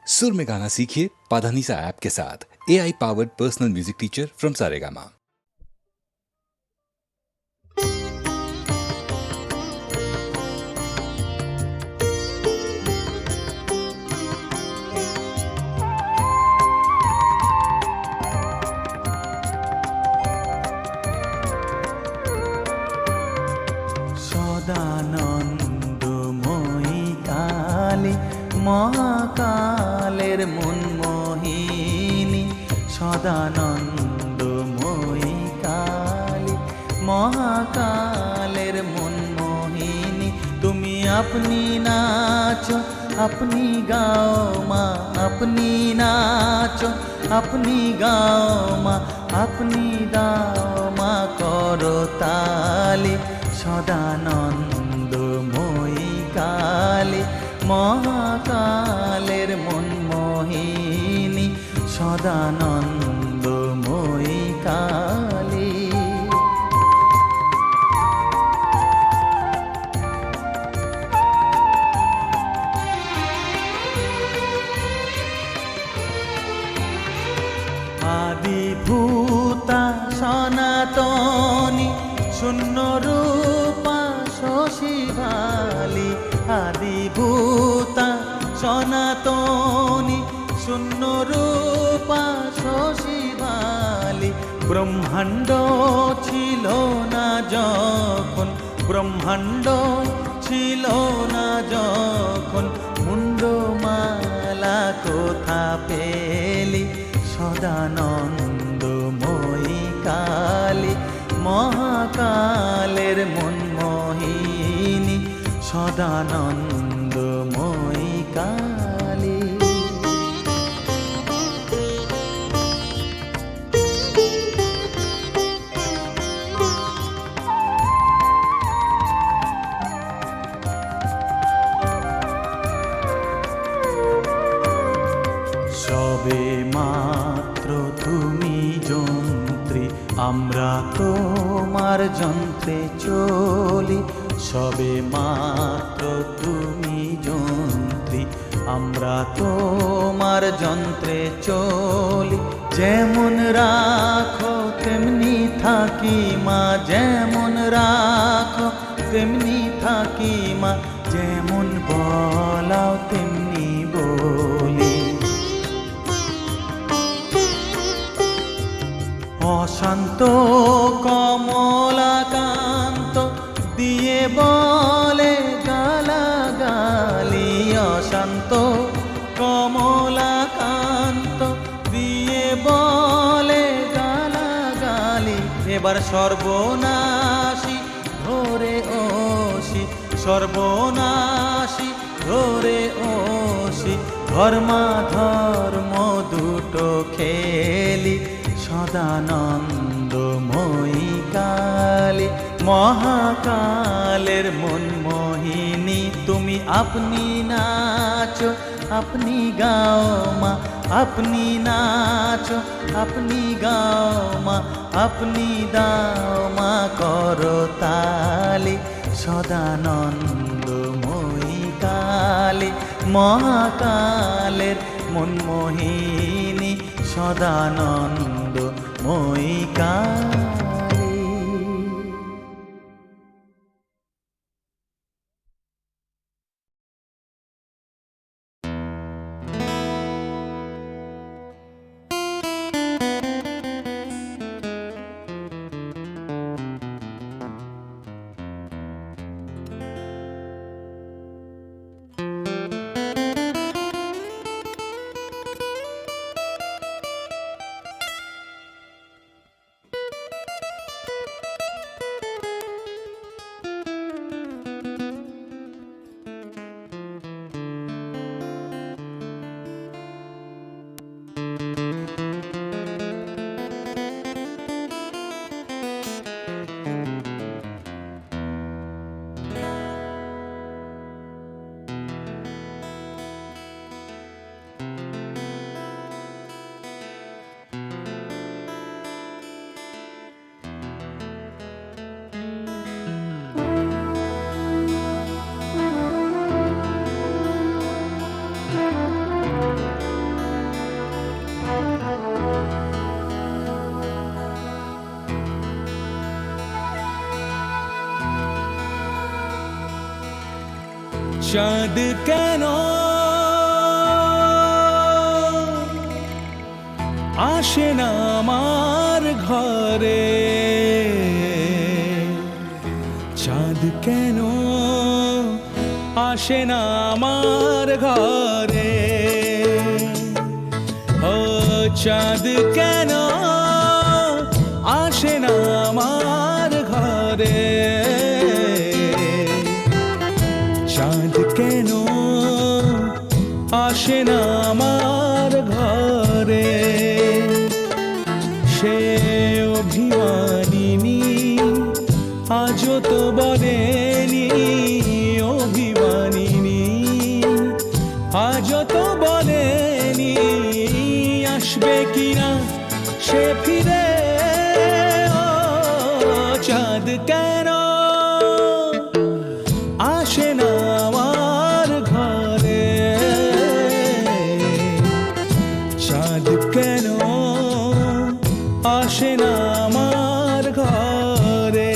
सुर में गाना सीखिए पाधानीसा ऐप के साथ। AI powered personal music teacher from Saregama. Sadanandamayi Kali মহাকালের মনমোহিনী, সদানন্দময়ী কালী মহাকালের মনমোহিনী। তুমি আপনি নাচো আপনি গাও মা, আপনি নাচো আপনি গাও মা, আপনি দাও মা করতালি। সদানন্দময়ী কালী মহাকালের মনমোহিনী, সদানন্দময়ী কালী। আদিভূতা সনাতনী শূন্য রূপা শশী ভালি, আদিভূতা সনাতনী শূন্য রূপা শশী ভালি। ব্রহ্মাণ্ড ছিল না যখন, ব্রহ্মাণ্ড ছিল না যখন, মুন্ডমালা কোথা পেলি। সদানন্দময়ী কালী মহাকালের মনমোহিনী, সদানন্দময়ী কালী। সবে মাত্র তুমি যন্ত্রী, আমরা তোমার যন্ত্রে চলি। সবে মাত্র তুমি যন্ত্রী, আমরা তোমার যন্ত্রে চলি। যেমন রাখো তেমনি থাকি মা, যেমন রাখো তেমনি থাকি মা, যেমন বলাও তেমনি বলি। অশান্ত কমলাকান্ত দিয়ে বলে গালাগালি, অশান্ত কমলাকান্ত দিয়ে বলে গালাগালি। এবার সর্বনাশী ধরে ওসি, সর্বনাশী ধরে ওসি, ধর্মাধর্ম দুটো খেলি। সদানন্দময়ী কালী মহাকালের মনমোহিনী, তুমি আপনি নাচো আপনি গাও মা, আপনি নাচো আপনি গাও মা, আপনি দাও মা করতালি। সদানন্দময়ী কালী মহাকালের মনমোহিনী, সদানন্দময়ী কালী। চাঁদ কেন আসে না আমার ঘরে, চাঁদ কেন আসে না আমার ঘরে, ও চাঁদ কেন আসে না আমার ঘরে, চাঁদ কেন আসে না আমার ঘরে, সে অভিমানিনী আজও তো বলেনি, অভিমানিনী আজও তো বলেনি আসবে কিনা সে ফিরে, ও চাঁদ কেন আসে না আমার ঘরে, চাঁদ কেন আসে না আমার ঘরে।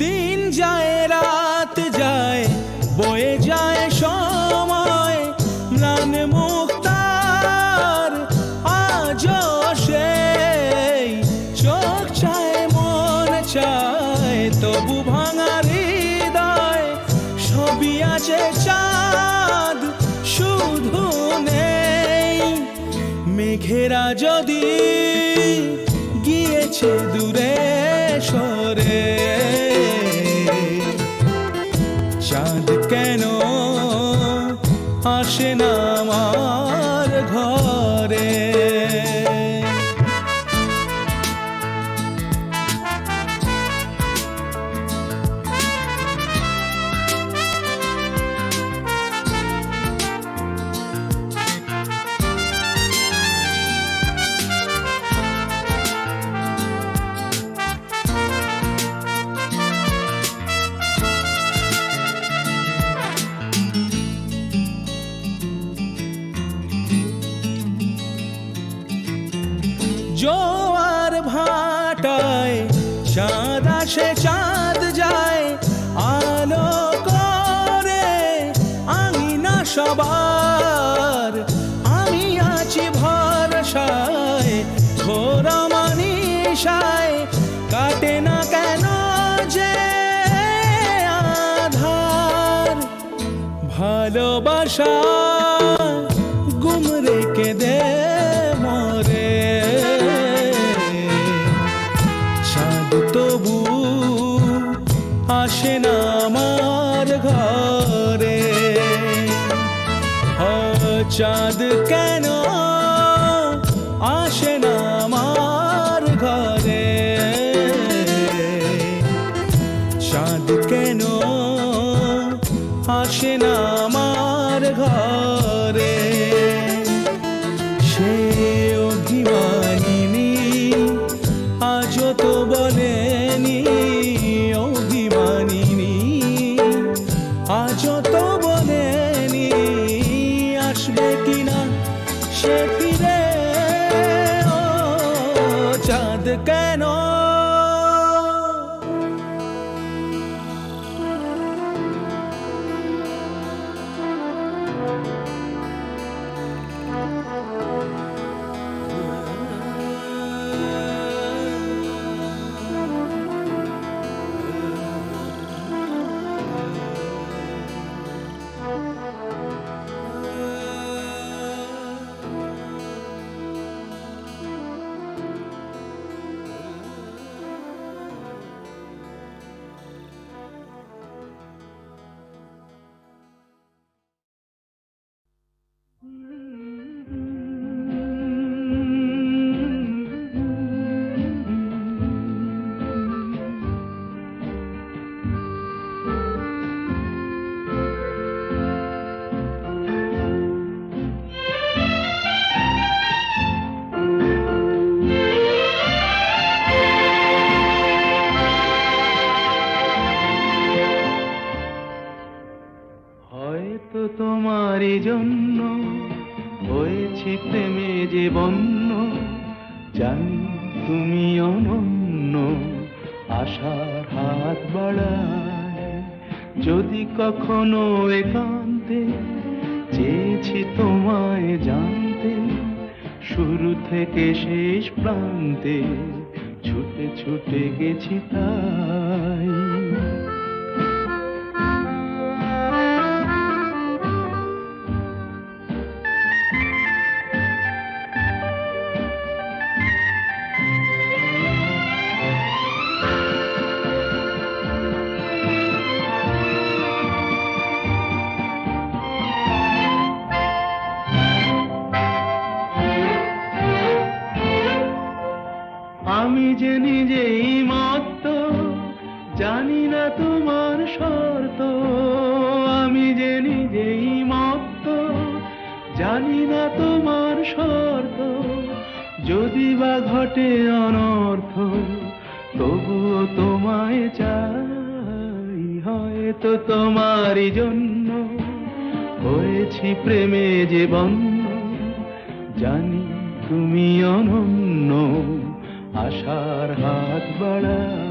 দিন যায় রাত যায় বয়ে যায় সময়, ম্লান মুক্তার আজও সেই চোখ চায় মন চায়, তবু ভাঙা হৃদয় সবই আছে চাঁদ শুধু নেই, মেঘেরা যদি গিয়েছে দূরে সরে, চাঁদ কেন আসে না আমার ঘরে। জোয়ার ভাটায় চাঁদ আসে চাঁদ যায়, আলো করে আঙিনা সবার, আমি আছি ভরসায় ঘোরা মানিসায়, কাটে না কেন যে আধার, ভালোবাসা গুম রেখে দে মরে, চাঁদ তবু আসে না আমার ঘরে, ও চাঁদ কেন আসে না আমার ঘরে, চাঁদ কেন আসে না আমার ঘরে, সে অভিমানিনী আজও তো বলেনি, অভিমানিনী আজও তো বলেনি আসবে কিনা সে ফিরে, ও চাঁদ কেন জন্য হয়েছি প্রেমে যে বন্য, জানি তুমি অনন্য, আশার হাত বাড়ায় যদি কখনো একান্তে, চেয়েছি তোমায় জানতে, শুরু থেকে শেষ প্রান্তে ছুটে ছুটে গেছি তাই। আমি যে নিজেই মত্ত, জানি না তোমার শর্ত, আমি যে নিজেই মত্ত, জানি না তোমার শর্ত, যদি বা ঘটে অনর্থ তবুও তোমায় চাই, হয়তো তোমারই জন্য হয়েছি প্রেমে যে বন্য, জানি তুমি অনন্য, আশার হাত বাড়ায়।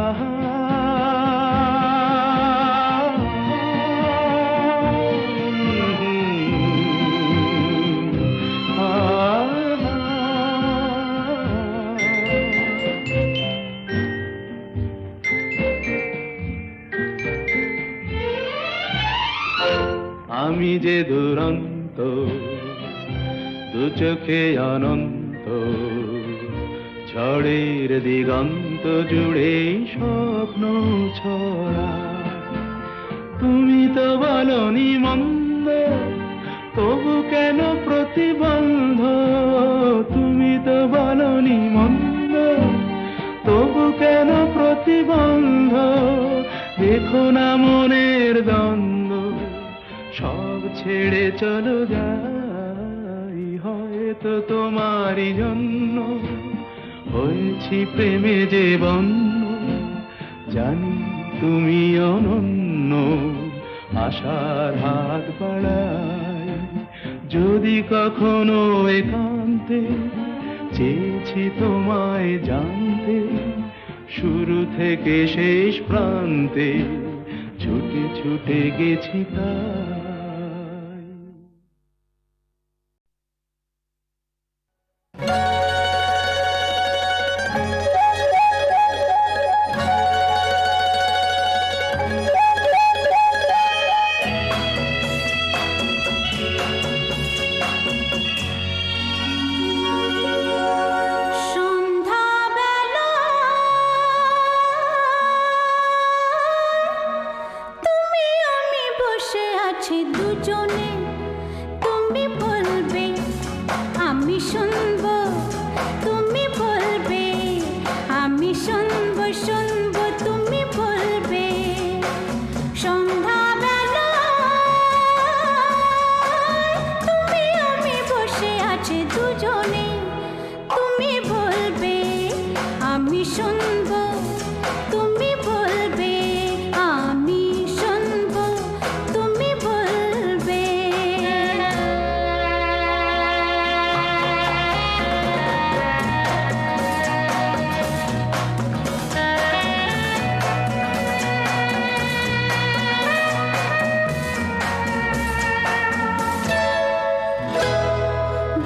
আহা আমি যে দুরন্ত, দু চোখে অনন্ত, ঝড়ের দিগন্ত জুড়ে স্বপ্ন ছড়া, তুমি তো বলনি মন্দ, তবু কেন প্রতিবন্ধ, তুমি তো বলনি মন্দ, তবু কেন প্রতিবন্ধ, দেখো না মনের দ্বন্দ্ব, সব ছেড়ে চলো যাই, হয়তো তোমারই জন্য হয়েছি প্রেমে যে বন্য, জানি তুমি অনন্য, আশার হাত বাড়ায় যদি কখনো একান্তে, চেয়েছি তোমায় জানতে, শুরু থেকে শেষ প্রান্তে ছুটে ছুটে গেছি তাই। দুজনে তুমি বলবে আমি শুনবো, তুমি বলবে আমি শুনবো, শুনবো তুমি বলবে। সন্ধ্যাবেলায় তুমি আমি বসে আছি দুজনে, তুমি বলবে আমি শুনবো, তুমি বলবে আমি শুনবো, তুমি বলবে।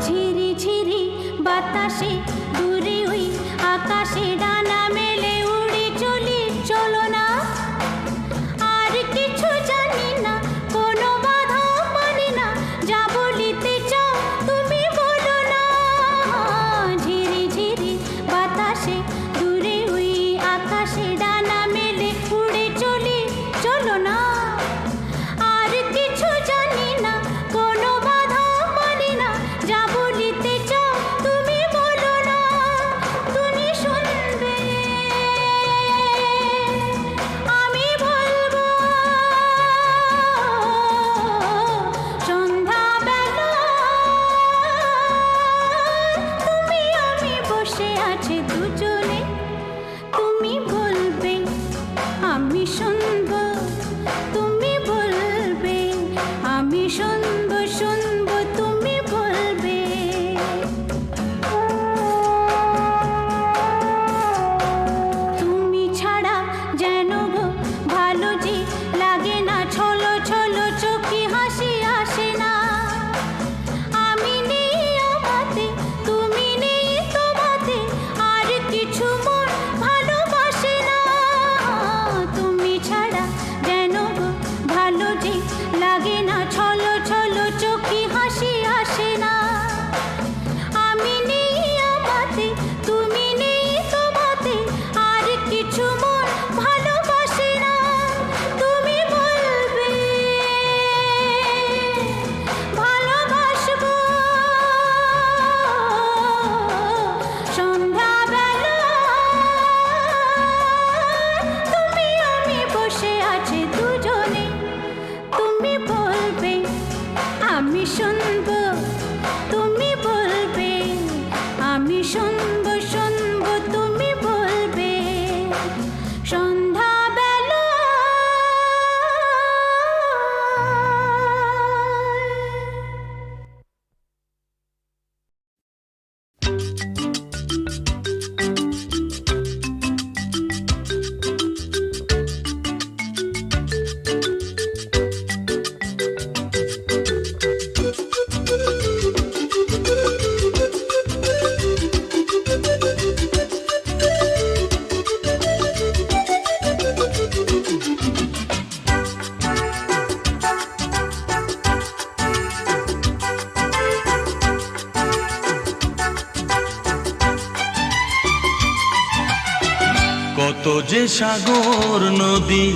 ঝিরি ঝিরি বাতাসে দূরে ওই আকাশে ডানা মেলে উড়ে চলি, চলো না আর কিছু জানি না, কোনো বাধা মানি না, যা বলিতে চাও তুমি বলো না। ঝিরি ঝিরি বাতাসে দূরে ওই আকাশে ডানা মেলে উড়ে চলি, চলো না আর কিছু জানি না, কোনো বাধা মানি না, যা বলিতে চাও তুমি বলো না। শুনবো শুনবো তুমি বলবে তুমি ছাড়া যেন গো ভালো যে লাগে না ছলো ছলো চোখে হাসি আসে না আমি নেই আমাতে তুমি নেই তোমাতে আর কিছু মন ভালোবাসে না তুমি ছাড়া যেন গো ভালো যে লাগে না ছলো ছলো চোখে হাসি আসে না আমি নেই আমাতে তুমি নেই তোমাতে আর কিছু মন ভালোবাসে না তুমি বলবে ভালোবাসবো সন্ধ্যাবেলা তুমি আমি বসে আছি দুজনে তুমি বলবে আমি শুনবো তুমি বলবে আমি শুনবো শুনবো তুমি বলবে সন্ধ্যাবেলা কত যে সাগর নদী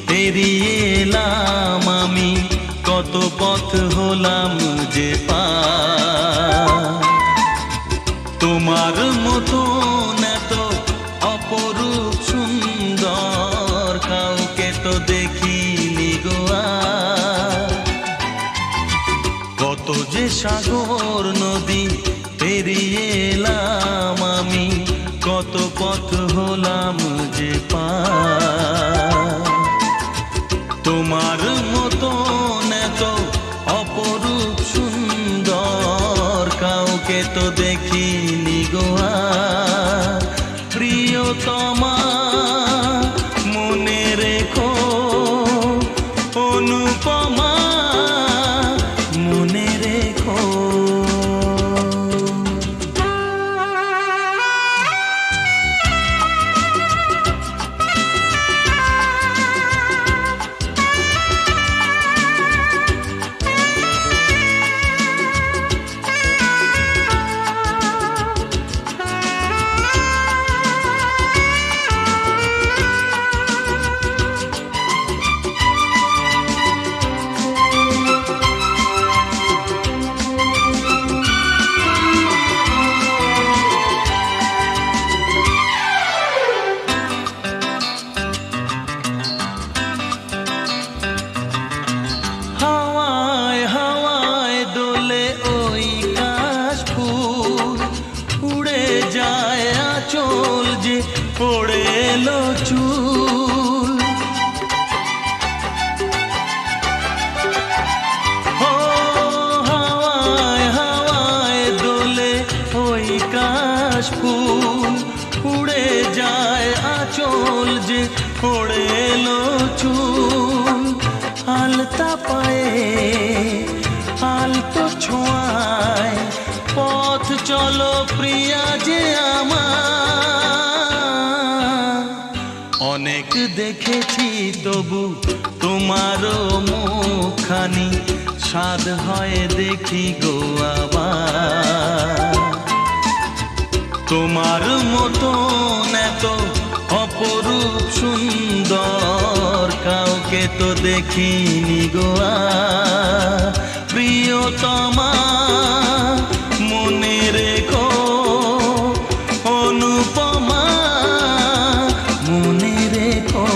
পেরিয়ে এলাম আমি, কত পথ হলাম যে পার। তোমার মতো এত অপরূপ সুন্দর কাউকে তো দেখিনি গো আর। কত যে সাগর নদী পেরিয়ে এলাম আমি, কত পথ হলাম যে পার। তোমার মতো এত অপরূপ সুন্দর কাউকে তো দেখিনি গো আর। প্রিয়তমা মনে রেখো, অনুপমা মনে রেখো। হাওয়ায় হাওয়ায় দোলে ওই কাশফুল, উড়ে যায় আঁচল যে পড়ে এলো চুল। ও হাওয়ায় হাওয়ায় দোলে ওই কাশফুল, উড়ে যায় আঁচল যে পড়ে এলো চুল। আলতা পায়ে আলতো ছোঁয়ায় পথ চলো প্রিয়া যে আমার। অনেক দেখেছি তবু তোমারও মুখখানি, স্বাদ হয় দেখি গো আবার। তোমার মতো এত অপরূপ সুন্দর কাউকে তো দেখিনি গো আর। প্রিয়তমা মনে রেখো, অনুপমা মনে রেখো।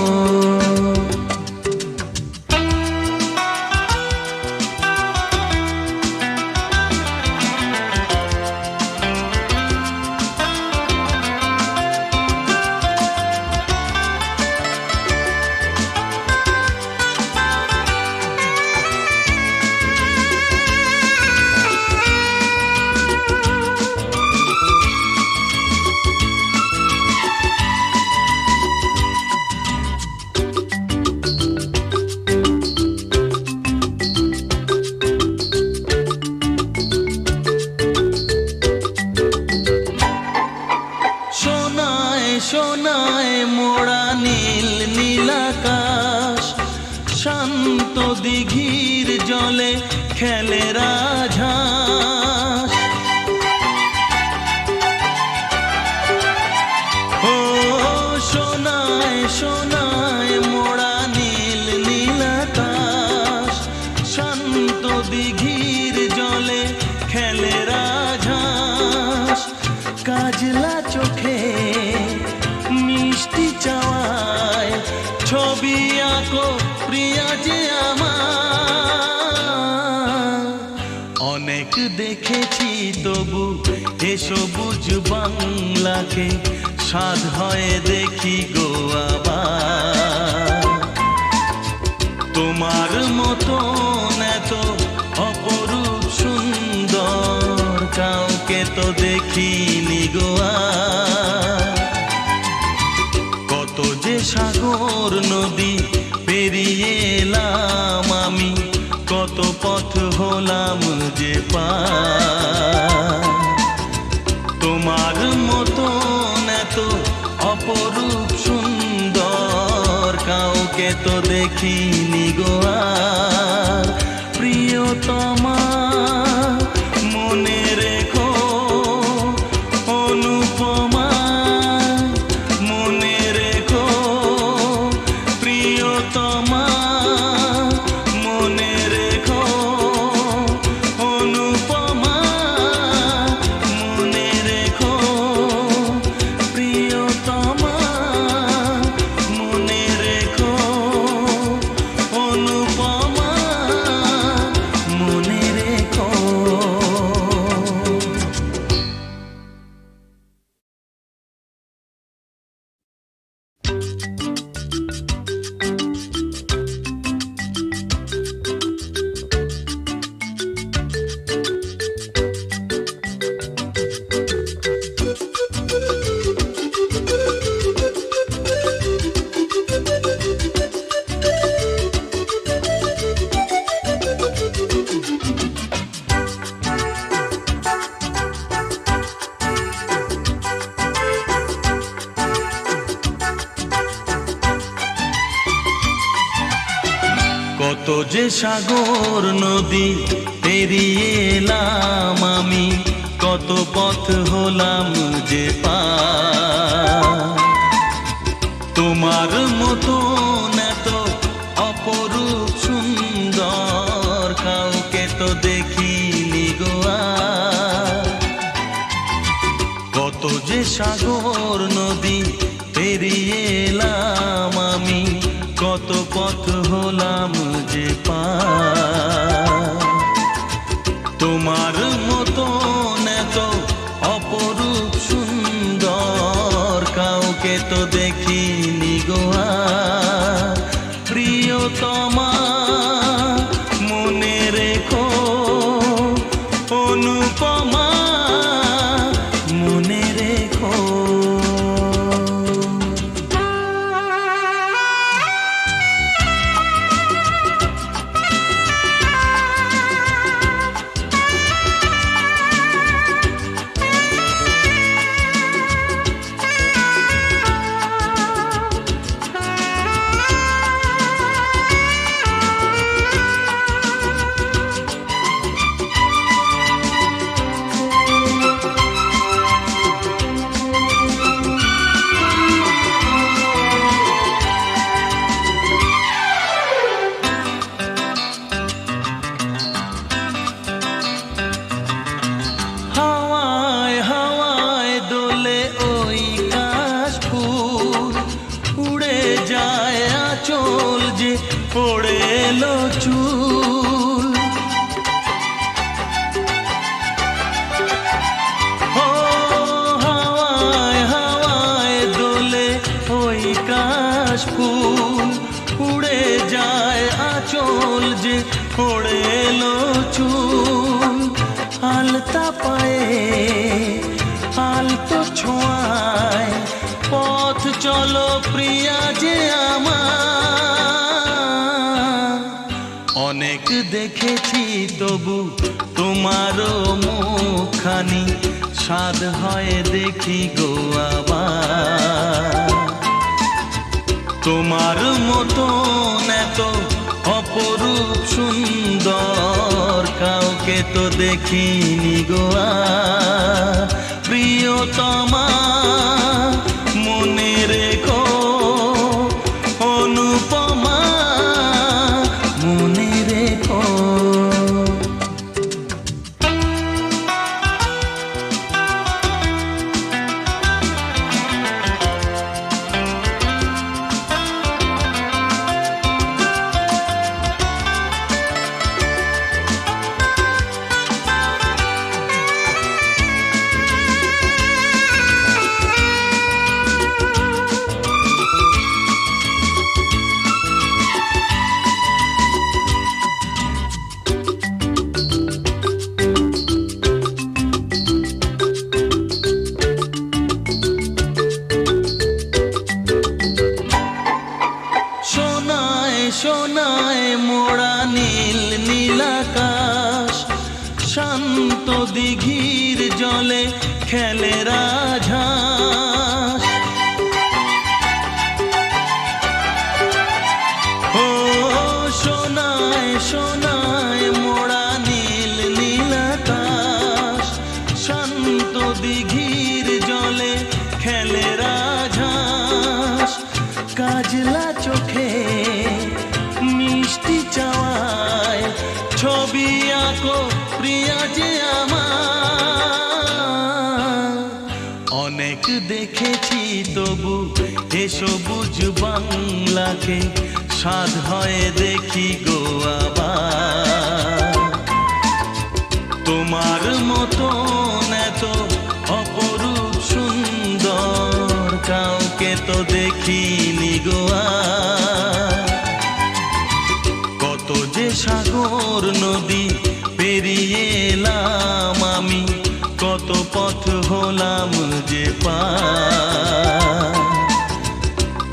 রাজহাঁস। ও সোনায় সোনায় মোড়া নীল নীল আকাশ, শান্ত দিঘির জলে খেলে রাজহাঁস। কাজলা চোখে মিষ্টি চাওয়ায় ছবি আঁকো প্রিয়া যে আমার। অনেক দেখেছি তবু এ সবুজ বাংলাকে স্বাদ হয় দেখি গো আবার। তোমার মতন এত অপরূপ সুন্দর কাউকে তো দেখিনি গো আর। কত যে সাগর নদী পেরিয়ে এলাম আমি, কত পথ হলাম যে পার। তোমার মতন এত অপরূপ সুন্দর কাউকে তো দেখিনি গো আর। প্রিয়তমা মনে রেখো, অনুপমা মনে রেখো, প্রিয়তমা মনে রেখো, অনুপমা মনে রেখো, প্রিয়তমা মনে রেখো, অনুপমা মনে রেখো। কত যে সাগর নদী পেরিয়ে এলাম আমি, কত পথ হলাম যে পার। তোমার মতন এত অপরূপ সুন্দর কাউকে তো দেখিনি গো আর। কত যে সাগর নদী পেরিয়ে এলাম আমি, কত পথ হলাম যে পার। তোমার মতন এত অপরূপ সুন্দর কাউকে তো দেখিনি গো আর। প্রিয়তমা মনে রেখো, অনুপমা মনে রেখো। হাওয়ায় হাওয়ায় দোলে ওই কাশফুল, উড়ে যায় আঁচল যে পড়ে এলো চুল। ও হাওয়ায় হাওয়ায় দোলে ওই কাশফুল, উড়ে যায় আঁচল যে পড়ে এলো চুল। আলতা পায়ে আলতো ছোঁয়ায় পথ চলো প্রিয়া যে আমার। অনেক দেখেছি তবু তোমারও মুখখানি স্বাদ হয় দেখি গো আবার। তোমার মতন এত অপরূপ সুন্দর কাউকে কাউকে তো দেখিনি গোয়া প্রিয়তমা মনে রেখো অনুপমা মনে রেখো সোনায় মোড়া নীল নীলাকাশ শান্ত দিঘির জলে খেলে রাজহাঁস ও সোনায় সোনায় মোড়া নীল নীলাকাশ শান্ত দিঘির জলে খেলে রাজহাঁস কাজলা চোখে মিষ্টি চাওয়ায় ছবি আঁকো প্রিয়া যে আমার অনেক দেখেছি তবু এ সবুজ বাংলাকে স্বাদ হয় দেখি গো আবার তোমার মতন এত অপরূপ সুন্দর কাউকে তো দেখিনি গো আর কত যে সাগর নদী পেরিয়ে এলাম আমি কত পথ হলাম যে পার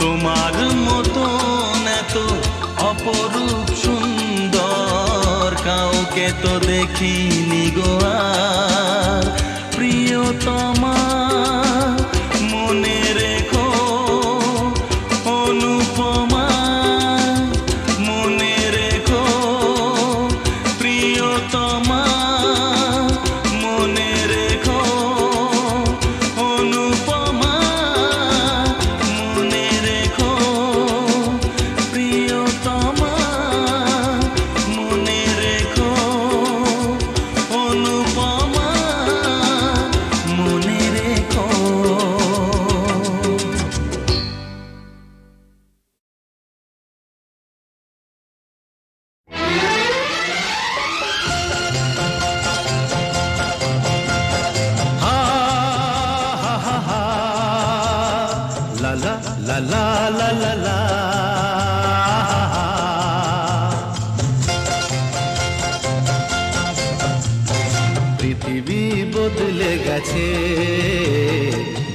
তোমার মতন এত অপরূপ সুন্দর কাউকে তো দেখিনি গো আর প্রিয়তমা মনে রেখো অনুপমা মনে রেখো প্রিয়তমা মনে রেখো অনুপমা মনে রেখো প্রিয়তমা মনে রেখো অনুপমা মনে রেখো লা লা লা লা লা লা লা পৃথিবী বদলে গেছে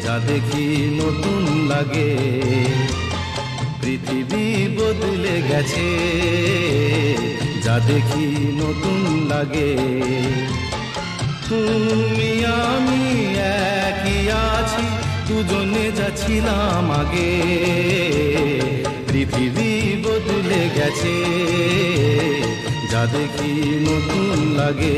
যা দেখি নতুন লাগে পৃথিবী বদলে গেছে যা দেখি নতুন লাগে তুমি আমি একই আছি দুজনে যাচ্ছিলাম আগে পৃথিবী বদলে গেছে যা দেখি নতুন লাগে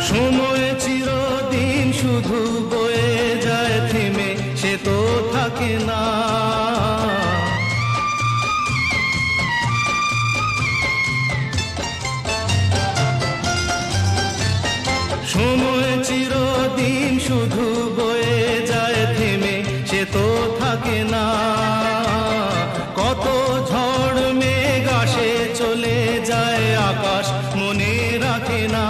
সময় চিরদিন শুধু বয়ে যায় থেমে সে তো থাকে না সময় চিরদিন শুধু বয়ে যায় থেমে সে তো থাকে না কত ঝড় মেঘ আসে চলে যায় আকাশ মনে রাখে না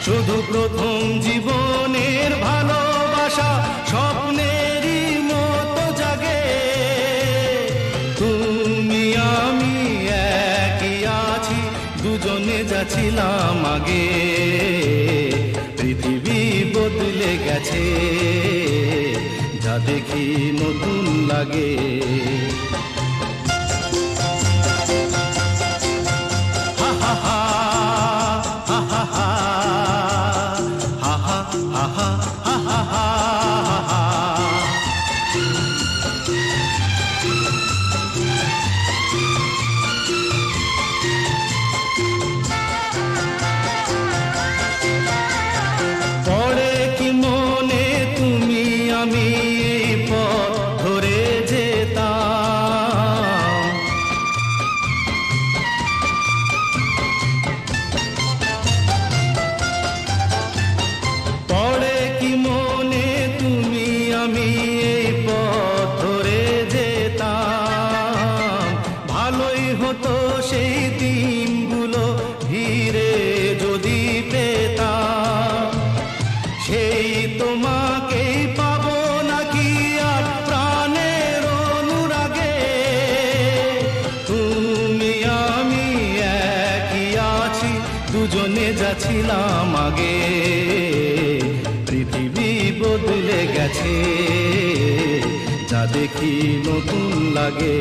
শুধু প্রথম জীবনের ভালোবাসা স্বপ্নেরই মতো জাগে তুমি আমি একই আছি দুজনে যাচ্ছিলাম আগে পৃথিবী বদলে গেছে যা দেখি নতুন লাগে হতো সেই দিনগুলো ফিরে যদি পেতাম, সেই তোমাকেই পাবো নাকি আর প্রাণের অনুরাগে। তুমি আমি একই আছি, দুজনে যাচ্ছিলাম আগে। পৃথিবী বদলে গেছে, যা দেখি নতুন লাগে।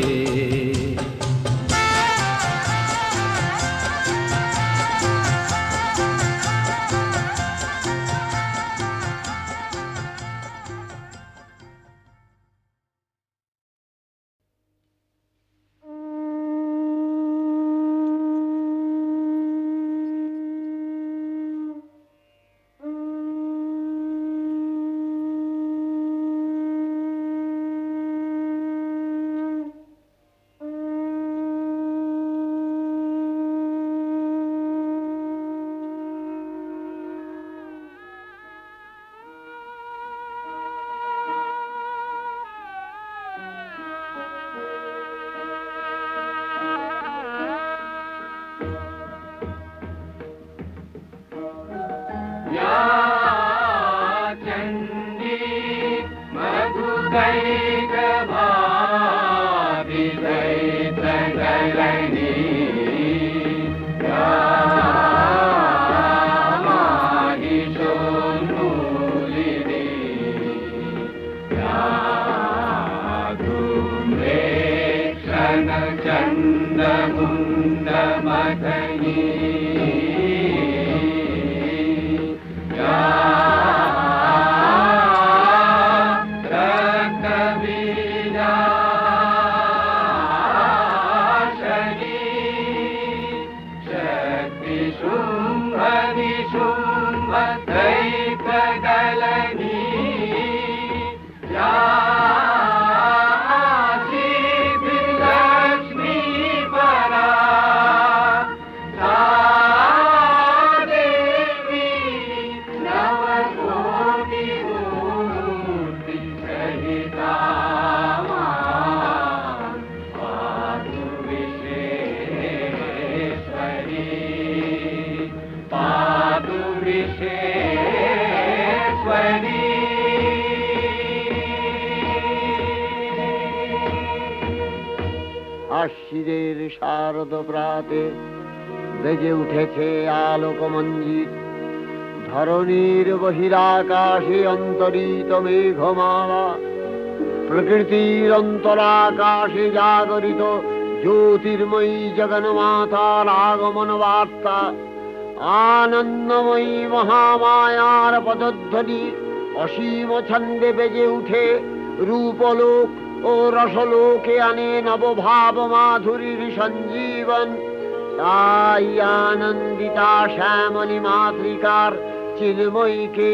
আশ্বিরের শারদ প্রাতে বেজে উঠেছে আলোকমঞ্জিত, ধরণীর বহিরাকাশে অন্তরিত মেঘমালা, প্রকৃতির অন্তরাকাশে জাগরিত জ্যোতির্ময়ী জগন্মাতার আগমন বার্তা, আনন্দময়ী মহামায়ার পদধ্বনি অসীম ছন্দে বেজে উঠে রূপলোক ও রসলোকে আনে নবভাব মাধুরীর সঞ্জীবন। তাই আনন্দিতা শ্যামলী মাতৃকার চিন্ময়ীকে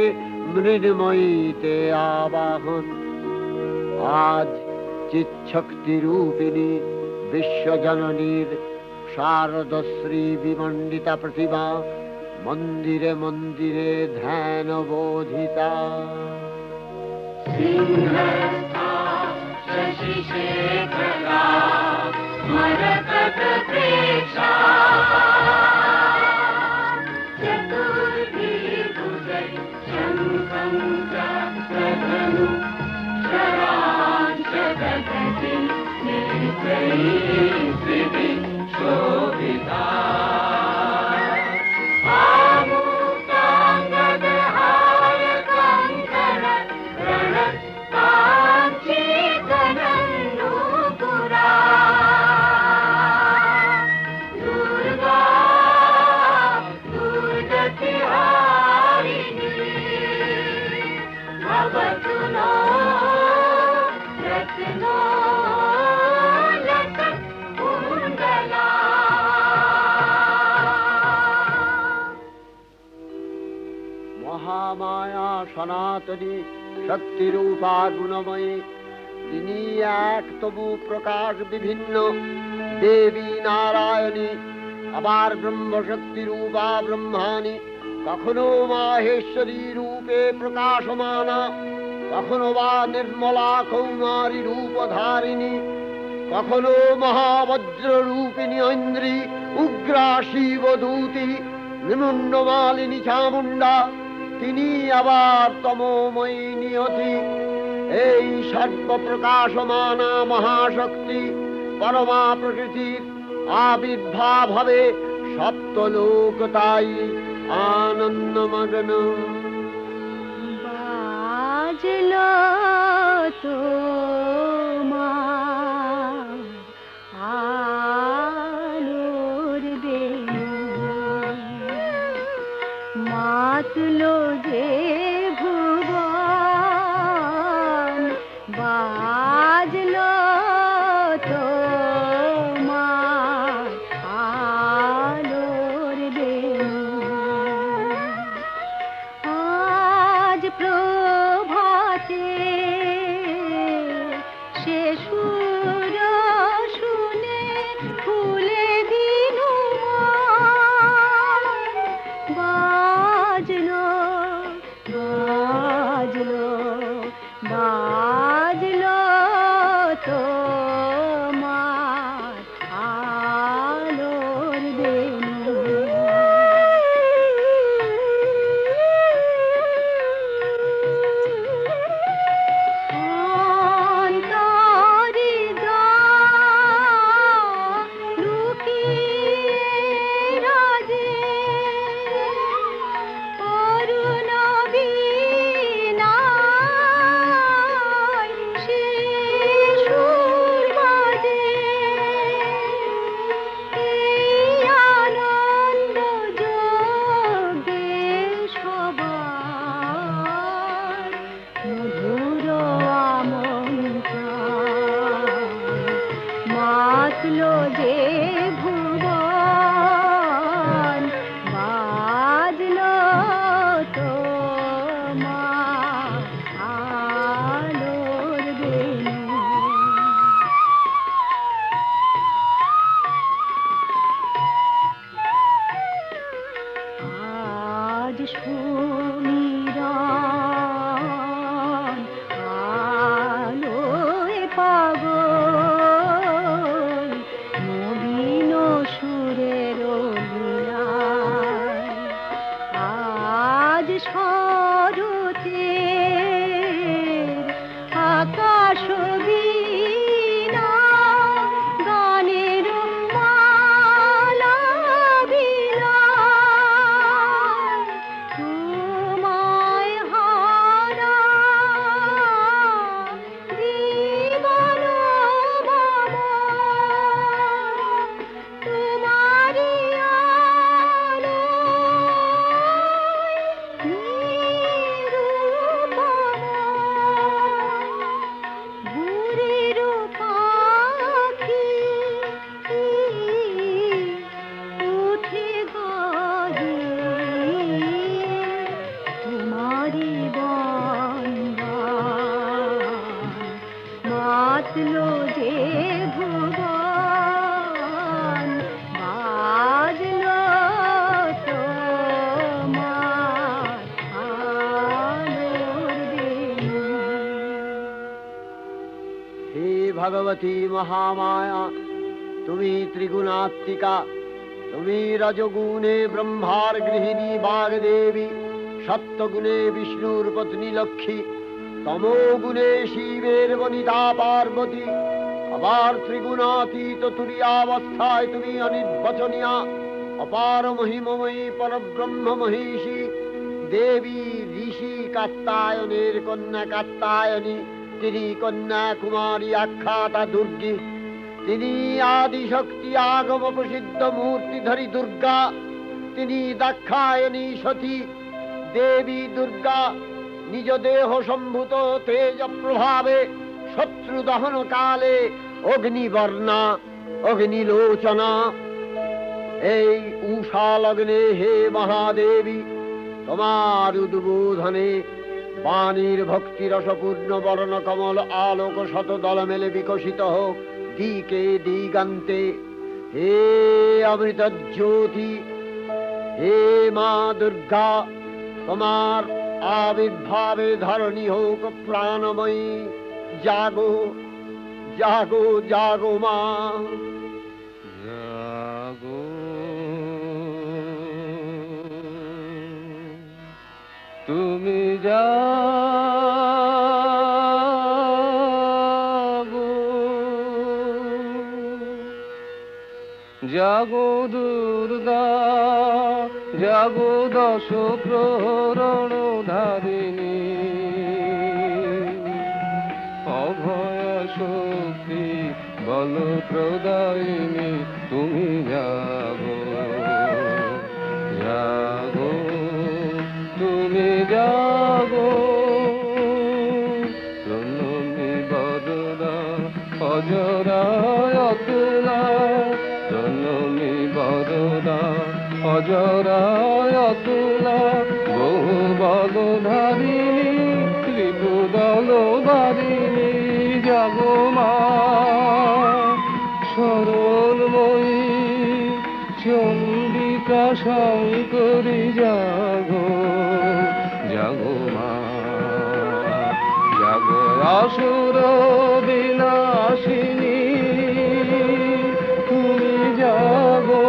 মৃন্ময়ীতে আবাহন। আজ চিৎশক্তি রূপিণী বিশ্বজননীর শারদশ্রী বিমণ্ডিতা প্রতিমা মন্দিরে মন্দিরে ধ্যান বোধিতা। মহামায়া সনাতনী শক্তিরূপা গুণময়ী, তিনি এক তবু প্রকাশ বিভিন্ন দেবী নারায়ণী, আবার ব্রহ্মশক্তি রূপা ব্রহ্মাণী, কখনো মাহেশ্বরী রূপে প্রকাশমানা, কখনো বা নির্মলা কৌমারী রূপধারিণী। কখনো মহাবজ্র রূপিণী ঐন্দ্রী, উগ্রা শিবদূতি, নিমুন্ডমালিনী চামুণ্ডা, তিনি আবার তমোময়ী নিয়তি। এই সর্বপ্রকাশমানা মহাশক্তি পরমা প্রকৃতির আবির্ভাব হবে, সপ্তলোক তাই আনন্দমগ্ন। বাজলো তোমার আলোর বেণু, মাতলো যে ভুবন, বাজলো তোমার আলোর বেণু। আজ প্রভাতে সে সুর শুনে ফুলে দিনু বাজলো বাজলো বাজলো তোমার আলোর বেণু। মাতলো যে ভুবন, বাজলো তোমার আলোর বেণু। আজ সুমিরন আলোয় পাগল, নবীন সুরের লীলায়। আজ শরতের আকাশ বীণা, গানের মালা বিলায়। তোমায় হারা জীবন বাবা, তোমারি আলোয় নিরূপমা। ভোরের পাখি উঠে গাহে, তোমারি বন্দন, মাতলো যে ভুবন, বাজলো তোমার আলোর বেণু। হে ভগবতী মহামায়া, তুমি ত্রিগুণাত্মিকা, তুমি রজগুণে ব্রহ্মার গৃহিণী বাগদেবী, সত্যগুণে বিষ্ণুর পত্নী লক্ষ্মী, তমোগুণে শিবের বনিতা পার্বতী, আবার ত্রিগুণাতীত তুরীয়াবস্থায় তুমি অনির্বচনীয়া, অপার মহিমময়ী পরব্রহ্ম মহিষী দেবী, ঋষি কাত্যায়নের কন্যা কাত্যায়নী, তিনি কন্যা কুমারী আখ্যাতা দুর্গী, তিনি আদিশক্তি আগম প্রসিদ্ধ মূর্তিধরী দুর্গা, তিনি দাক্ষায়ণী সতী দেবী দুর্গা, নিজ দেহ সম্ভূত তেজ প্রভাবে শত্রু দহন কালে অগ্নিবর্ণা অগ্নিলোচনা। এই উষা লগ্নে হে মহাদেবী, তোমার উদ্বোধনে বাণীর ভক্তি রসপূর্ণ বর্ণ কমল আলোক শত দল মেলে বিকশিত হোক দিকে দিগান্তে। হে অমৃত জ্যোতি, হে মা দুর্গা, তোমার আবির্ভাবে ধরণী হোক প্রাণময়ী। জাগো জাগো জাগো মা। জাগো তুমি জাগো, জাগো দুর্গা, জাগো দশ প্রহরণ ধারিণী, অভয় শক্তি বল প্রদায়িনী, তুমি জাগো জাগো তুমি জাগো। প্রণমী বদনা অজরায় অতুলা, প্রণমী বদনা অজরায় অতুলা, বহু বলধারিণী ত্রিপুদল বারিণী, জাগো মা শরণময়ী চণ্ডিকা শঙ্করী, জাগো জাগো মা, জাগো আসুর বিনাশিনী, তুমি জাগো,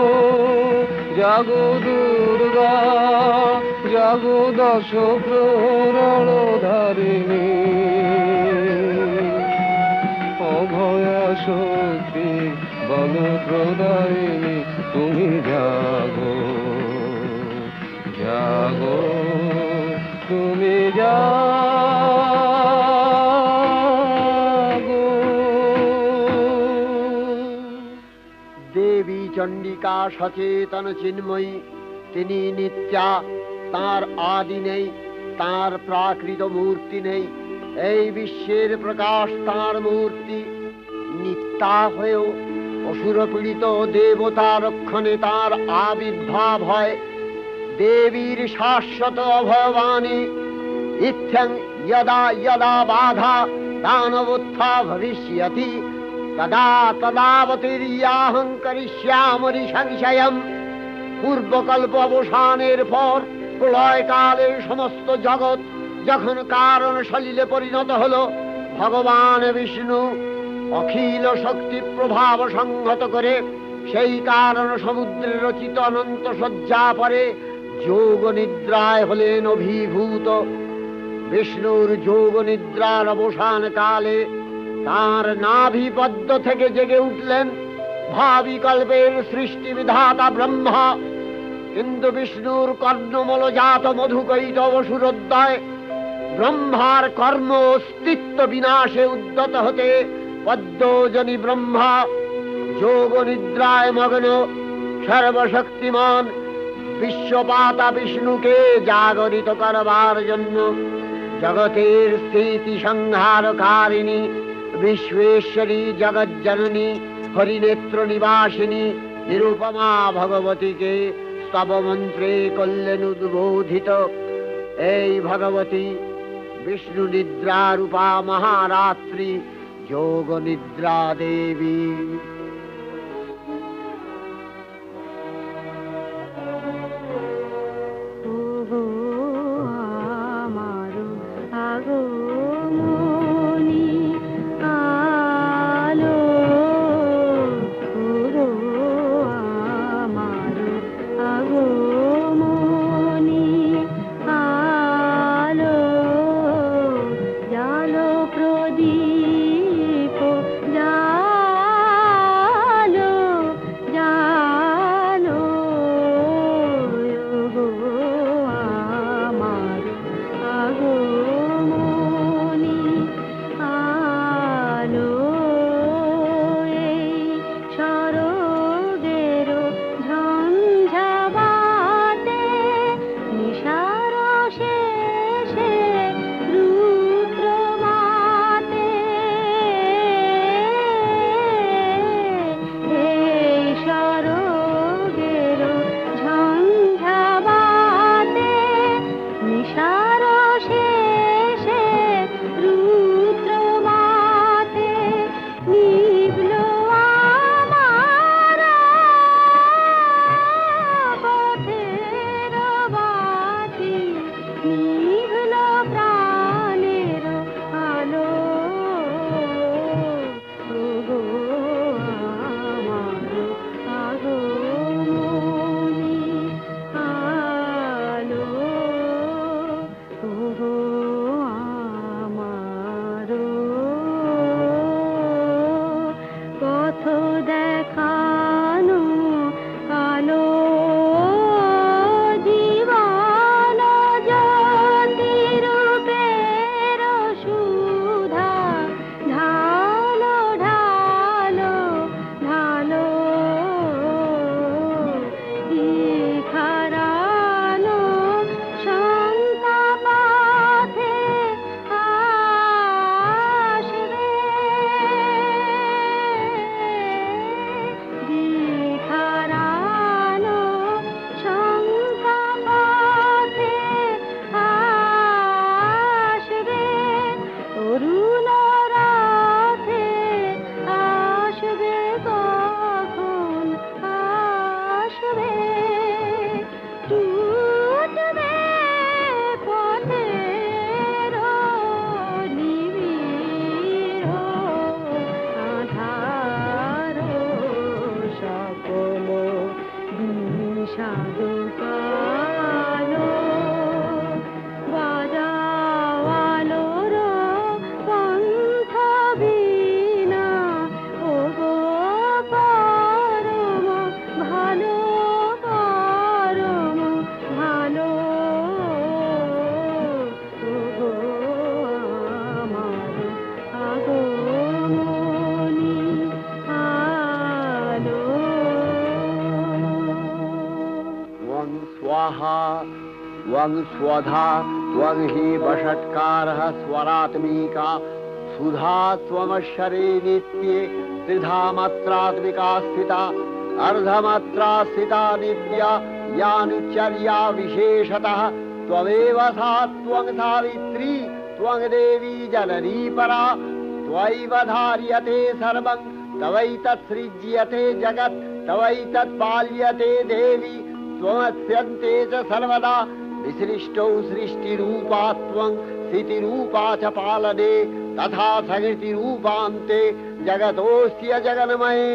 জাগো দুর্গা, জাগো দশ প্রহরণ ধারিণী, অভয়া শক্তি বল প্রদায়িনী, তুমি জাগো জাগো তুমি জাগো। দেবী চণ্ডিকা সচেতন চিন্ময়ী, তিনি নিত্যা, তার আদি নেই, তার প্রাকৃত মূর্তি নেই। এই বিশ্বের প্রকাশ তার মূর্তি। নিত্যা হয়েও অসুরপীড়িত দেবতা রক্ষণে তার আবির্ভাব হয়। দেবীর শাশ্বত অভয়বাণী, ইত্থং যদা যদা বাধা দানবোত্থা ভবিষ্যতি, তদা তদাবতীর্যাহং করিষ্যামি সংশয়ম। পূর্বকল্প অবসানের পর প্রলয়কালে সমস্ত জগৎ যখন কারণ সলিলে পরিণত হলো, ভগবান বিষ্ণু অখিল শক্তি প্রভাব সংহত করে সেই কারণ সমুদ্রে রচিত অনন্ত শয্যা পরে যোগ নিদ্রায় হলেন অভিভূত। বিষ্ণুর যোগ নিদ্রার অবসান কালে তার নাভিপদ্ম থেকে জেগে উঠলেন ভাবি কল্পের সৃষ্টি বিধাতা ব্রহ্মা। কিন্তু বিষ্ণুর কর্ণমলজাত মধুকৈটব সুরোদয় ব্রহ্মার কর্ম অস্তিত্ব বিনাশে উদ্যত হতে পদ্মজনী ব্রহ্মা যোগ নিদ্রায় মগ্ন সর্বশক্তিমান বিশ্বপাতা বিষ্ণুকে জাগরিত করবার জন্য জগতের স্থিতি সংহারকারিণী বিশ্বেশ্বরী জগজ্জননী হরিনেত্র নিবাসিনী নিরুপমা ভগবতীকে স্তব মন্ত্রে করলেন উদ্বোধিত। এই ভগবতী বিষ্ণু নিদ্রা রূপা মহারাত্রি যোগ নিদ্রা দেবী। সাধু কালো বাজাও আলোর পন্থ বীণা ও গো পরম ভালো পরম ভালো ও গো আমার আগমনী আলো त्वं स्वाहा त्वं स्वधा त्वं हि वषट्कारः स्वरात्मिका सुधा त्वमक्षरे नित्ये त्रिधा मात्रात्मिका स्थिता अर्धमात्रा स्थिता नित्या यानुचर्या विशेषतः त्वमेव सा त्वं सावित्री त्वं देवी जननी परा त्वयैव धार्यते सर्वं तवैतत्सृज्यते जगत् तवैतत्पाल्यते देवी त्वमस्यन्ते च सर्वदा विसृष्टौ सृष्टिरूपा त्वं स्थितिरूपा च पालने तथा सकृतिरूपान्ते जगतोऽस्य जगन्मये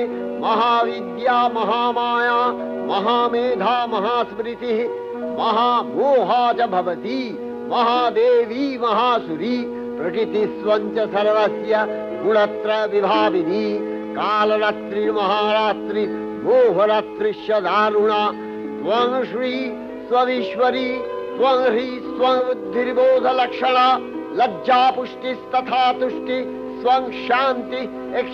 महाविद्या महामाया महामेधा महास्मृतिः महामोहा च भवति महादेवी महासुरी प्रकृतिस्त्वं च सर्वस्य गुणत्रय विभाविनी कालरात्रिर्महारात्रि मोहरात्रिश्च दारुणा त्वं श्री स्वईश्वरी त्वं ह्री स्वं बुद्धिर्बोधलक्षणा लज्जा पुष्टिस्तथा तुष्टि स्वं शान्ति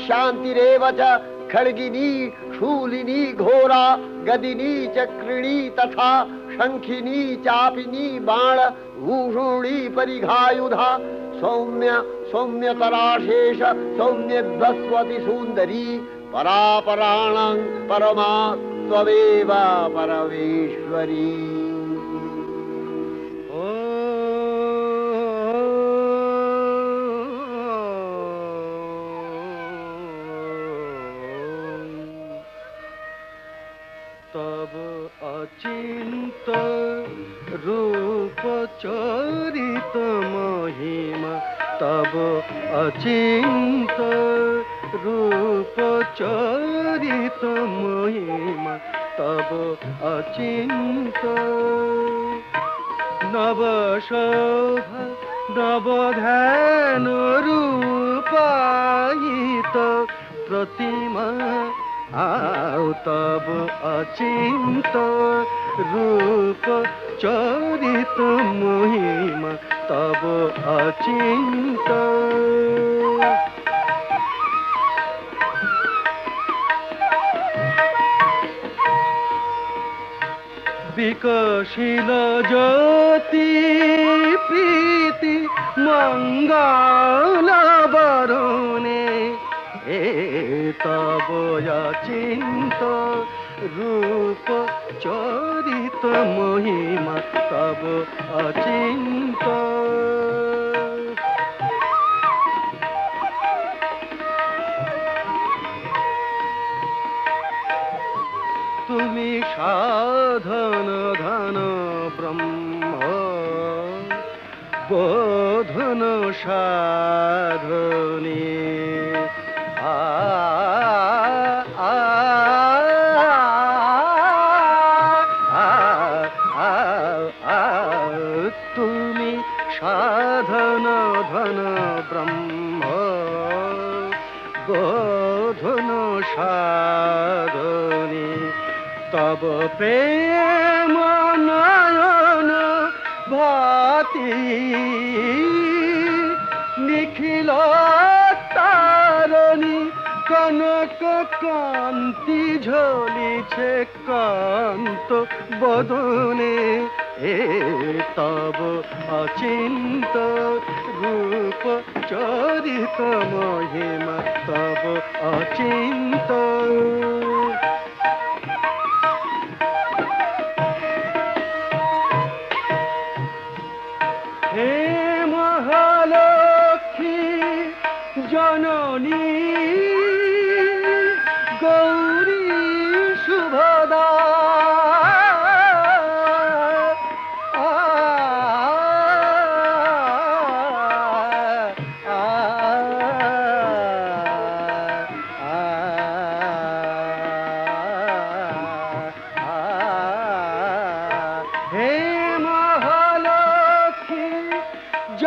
शान्तिरेव च खड्गिनी शूलिनी घोरा गदिनी चक्रिणी तथा शंखिनी चापिनी बाण भूषुणी परिघायुधा सौम्य सौम्यतराशेष सौम्यध्वस्वति सुन्दरी परापराणां परमा त्वमेव परमेश्वरी तब अचिंत रूप चरित महिमा तब अचिंत रूप चरित महिमा तब अचिंत नव शोभा नव ध्यान रूपायित प्रतिमा आओ तब अचिंत रूप चरित महिमा तब अचिंत विकशिल ज्योति प्रीति मंगल बरुणे तब अचिंत रूप चरित महिमा तब अचिंत तुमी साधन धन ब्रह्म बोधन साधने तुमी साधन धन ब्रह्म बोधन साधने तब प्रेम नयन भाति निखिल तारणी कनक कांति झलिছে कांत बदने तब अचिंत रूप चरित महिमा तब अचिंत हे महालक्ष्मी जननी गौरी शुभदा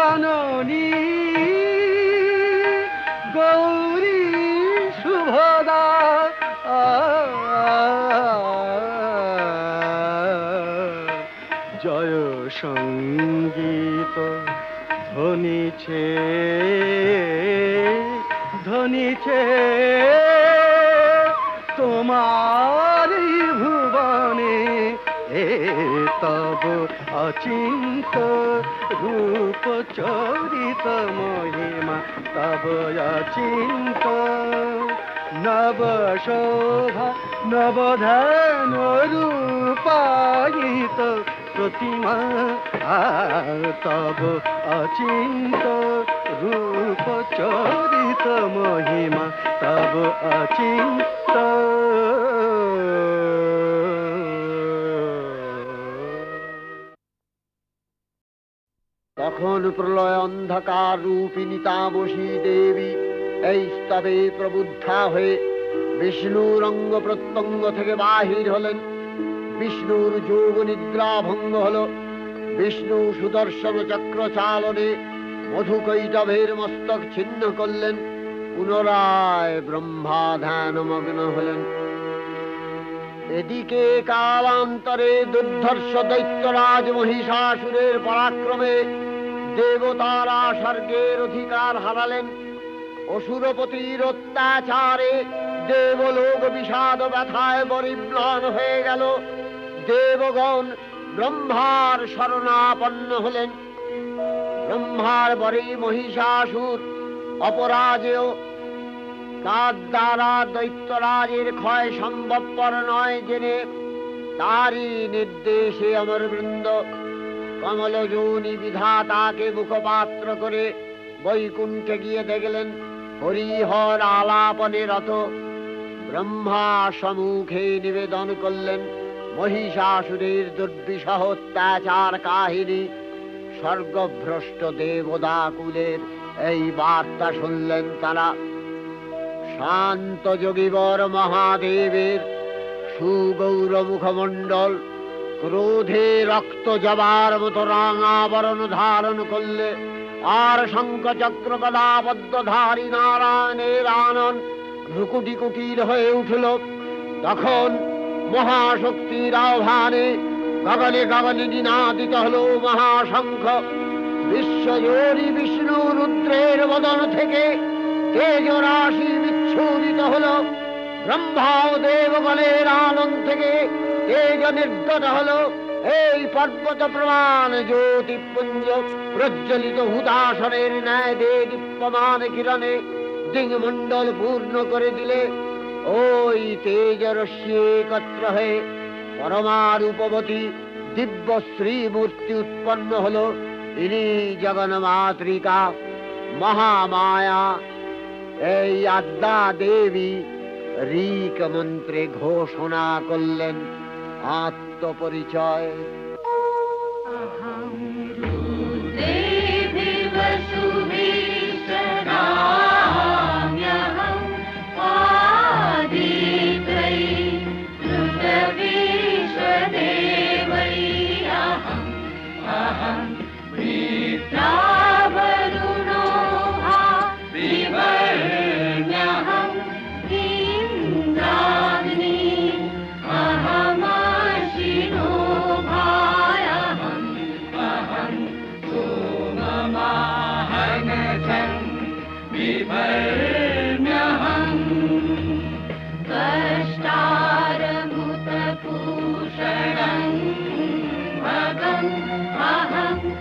জননী গৌরী শুভদা জয় সঙ্গীত ধ্বনিছে ধ্বনিছে তোমার ভুবনে এ তব অচিন্ত রূপ চরিত মহিমা তব অচিন্ত নব শোভা নবধান রূপায়িত প্রতিমা তব অচিন্ত রূপ চরিত মহিমা তব অচিন্ত তখন প্রলয় অন্ধকার রূপিণী তামসী দেবী এই স্তবে প্রবুদ্ধা হয়ে বিষ্ণুর অঙ্গ প্রত্যঙ্গ থেকে বাহির হলেন। বিষ্ণুর যোগ নিদ্রা ভঙ্গ হল। বিষ্ণু সুদর্শন চক্র চালনে মধুকৈটভের মস্তক ছিন্ন করলেন। পুনরায় ব্রহ্মা ধ্যানমগ্ন হলেন। এদিকে কালান্তরে দুর্ধর্ষ দৈত্যরাজ মহিষাসুরের পরাক্রমে দেবতারা স্বর্গের অধিকার হারালেন। অসুরপতির অত্যাচারে দেবলোক বিষাদ ব্যথায় পরিম্লান হয়ে গেল। দেবগণ ব্রহ্মার শরণাপন্ন হলেন। ব্রহ্মার পরে মহিষাসুর অপরাজেয়। তার দ্বারা দৈত্যরাজের ক্ষয় সম্ভবপর নয় জেনে তারই নির্দেশে অমরবৃন্দ কমলযোনি বিধাতাকে মুখপাত্র করে বৈকুণ্ঠে গিয়ে দেখলেন হরিহর আলাপনে রত। ব্রহ্মা সম্মুখে নিবেদন করলেন মহিষাসুরের দুর্বিষহ অত্যাচার কাহিনী। স্বর্গভ্রষ্ট দেবদাকুলের এই বার্তা শুনলেন তারা। শান্ত যোগীবর মহাদেবের সুগৌর মুখমণ্ডল ক্রোধে রক্ত জবার মতো রাঙাবরণ ধারণ করলে, আর শঙ্খ চক্র গদাবদ্ধধারী নারায়ণের আনন ভ্রুকুটি কুটির হয়ে উঠল। তখন মহাশক্তির আহ্বানে গগনে গগনে নিনাদিত হল মহাশঙ্খ। বিশ্বজোরী বিষ্ণু রুদ্রের বদন থেকে তেজ রাশি বিচ্ছুরিত হল। ব্রহ্মা ও দেবগণের আনন্দ থেকে তেজ নির্গত হল। এই পর্বত প্রমাণ জ্যোতিপুঞ্জ প্রজ্বলিত হুতাসনের ন্যায় দীপ্যমান কিরণে দিংমণ্ডল পূর্ণ করে দিলে ওই তেজ রশ্মি একত্র হয়ে পরমা রূপবতী দিব্য শ্রীমূর্তি উৎপন্ন হল। ইনি জগন্মাতৃকা মহামায়া। এই আদ্যা দেবী ঋক মন্ত্রে ঘোষণা করলেন আত্মপরিচয়। कष्टारमुतपूषणं भगं अहं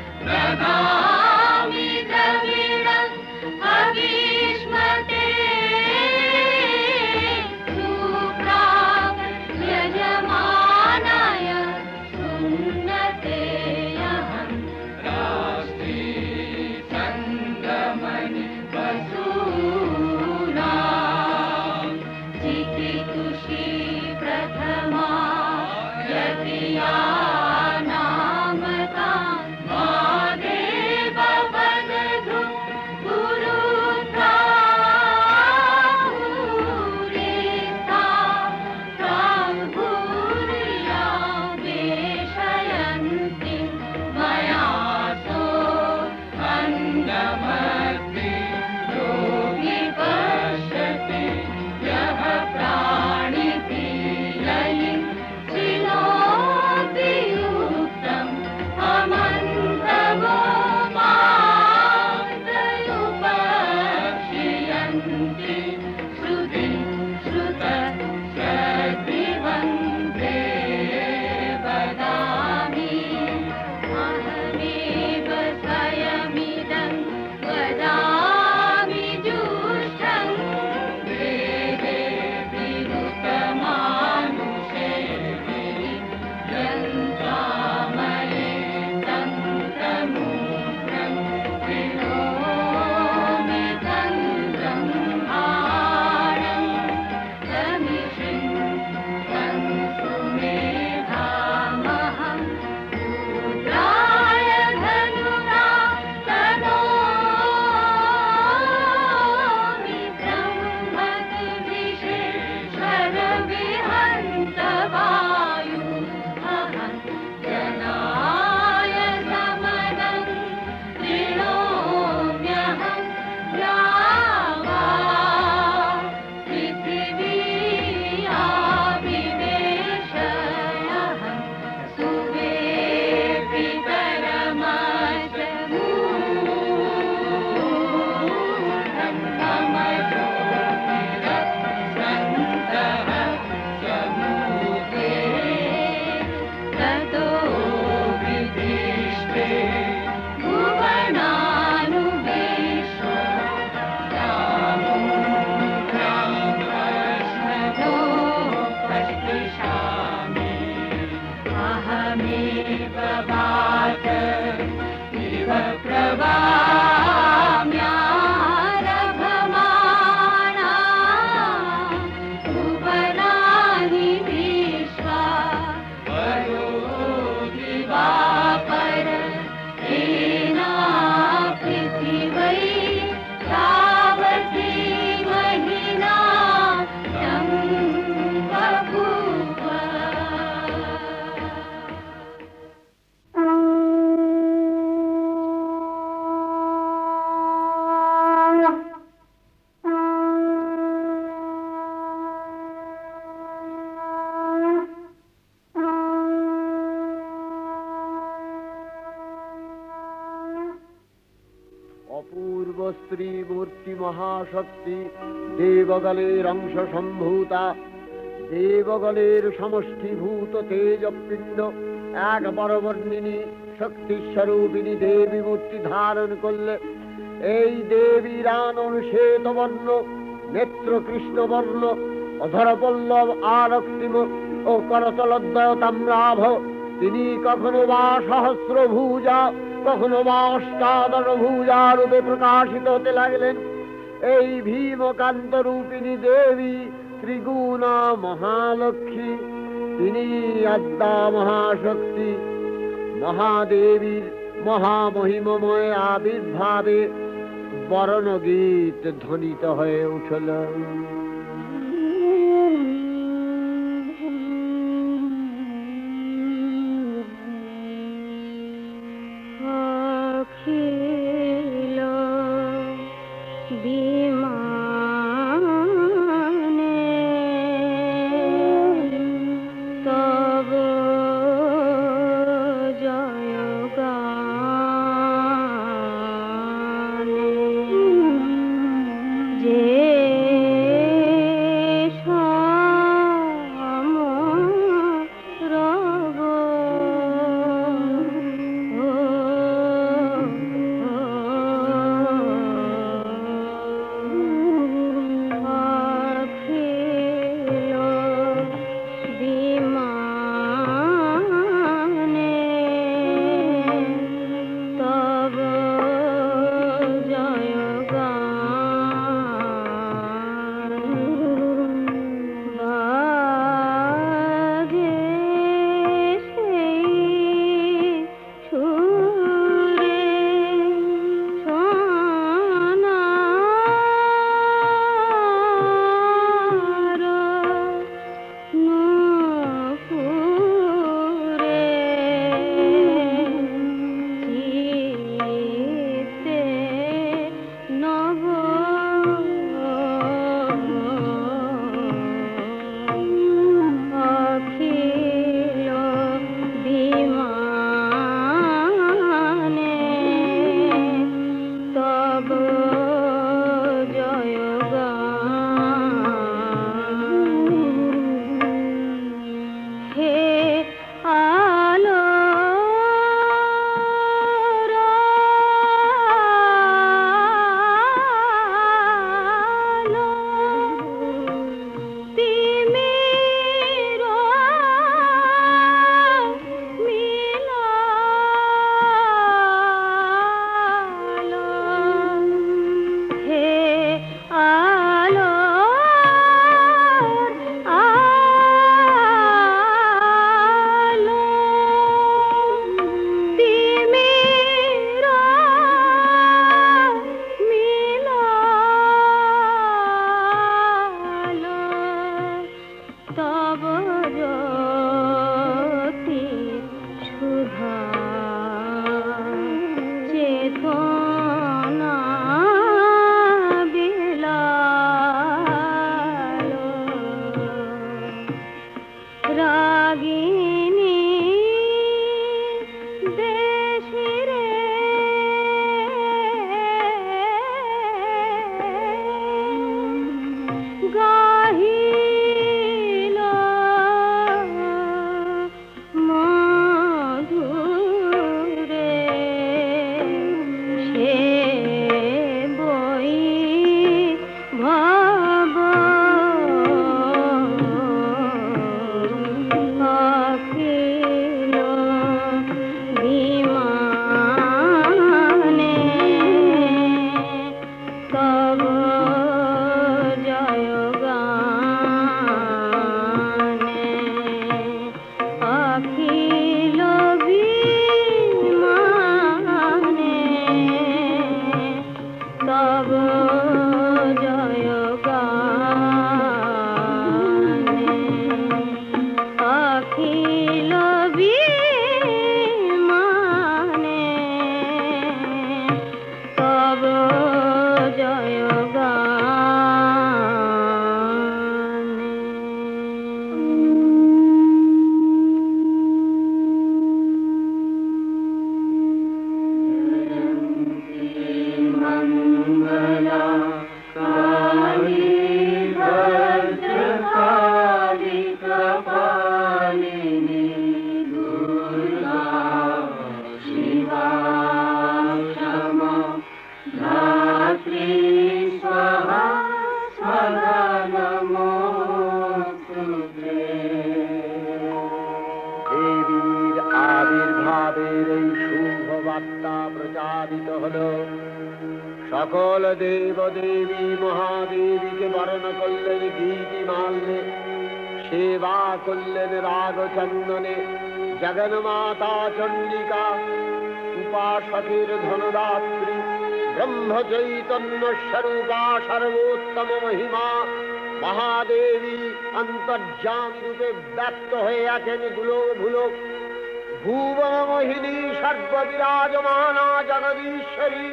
অপূর্ব স্ত্রী মূর্তি মহাশক্তি, দেবগলের অংশ সম্ভূতা, দেবগলের সমষ্টিভূত তেজপিণ্ড এক বরবর্ণিনী শক্তিস্বরূপিণী দেবী মূর্তি ধারণ করলে এই দেবীর আনন শ্বেতবর্ণ, নেত্র কৃষ্ণবর্ণ, অধরপল্লব আরক্তিম ও করতলদ্বয় তাম্রাভ। তিনি কখনো বা সহস্রভুজা, কখনো বা অষ্টাদশ ভুজা রূপে প্রকাশিত হতে লাগলেন। এই ভীমকান্ত রূপিণী দেবী ত্রিগুণা মহালক্ষ্মী, তিনি আদ্যা মহাশক্তি। মহাদেবীর মহামহিমময় আবির্ভাবে বরণগীত ধ্বনিত হয়ে উঠল। হলো। সকল দেব দেবী মহাদেবীকে বরণ করলেন গীতি মাল্যে, সেবা করলেন রাগ চন্দনে। জগন্মাতা চণ্ডিকা উপাসকের ধনদাত্রী, ব্রহ্ম চৈতন্য স্বরূপা সর্বোত্তম মহিমা মহাদেবী অন্তর্যামী রূপে ব্যক্ত হয়ে আছেন দুলোক ভুলোক। ভুবন মোহিনী সর্ববিরাজমানা জগদীশ্বরী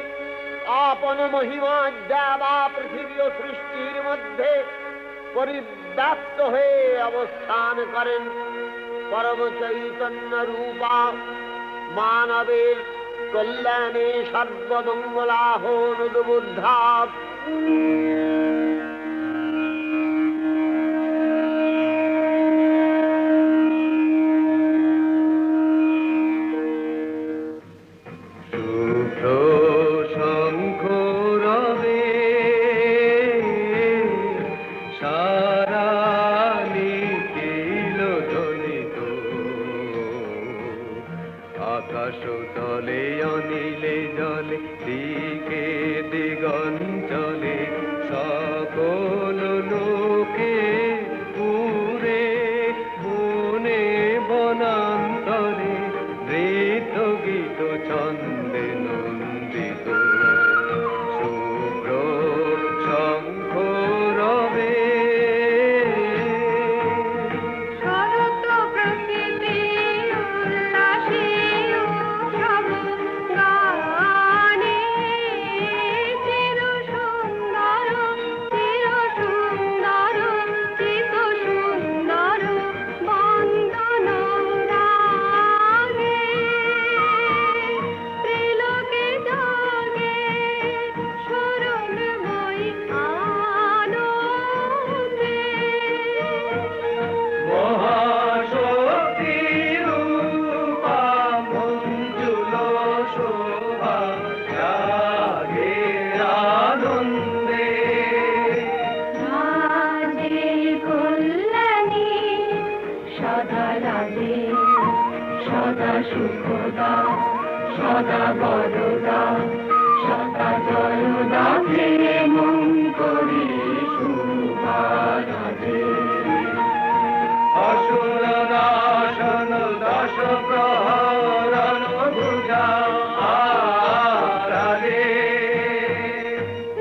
আপন মহিমা দেবা পৃথিবী ও সৃষ্টির মধ্যে পরিব্যাপ্ত হয়ে অবস্থান করেন। পরম চৈতন্য রূপা মানবের কল্যাণে সর্বমঙ্গলাহন উদ্বুদ্ধা। আকাশ তলে অনিলে জলে দিকে দিগঞ্চলে সকল লোকে পুরে বনে বনান্তরে নৃত্য গীত ছন্দে নন্দিত শুভ্র শঙ্খ রবে। সুখদা সদা বরদা সদা জয়দা হে মন করি শুভারাধে। অসুর নাশন দশ প্রহরণ ভুজা আরাধে।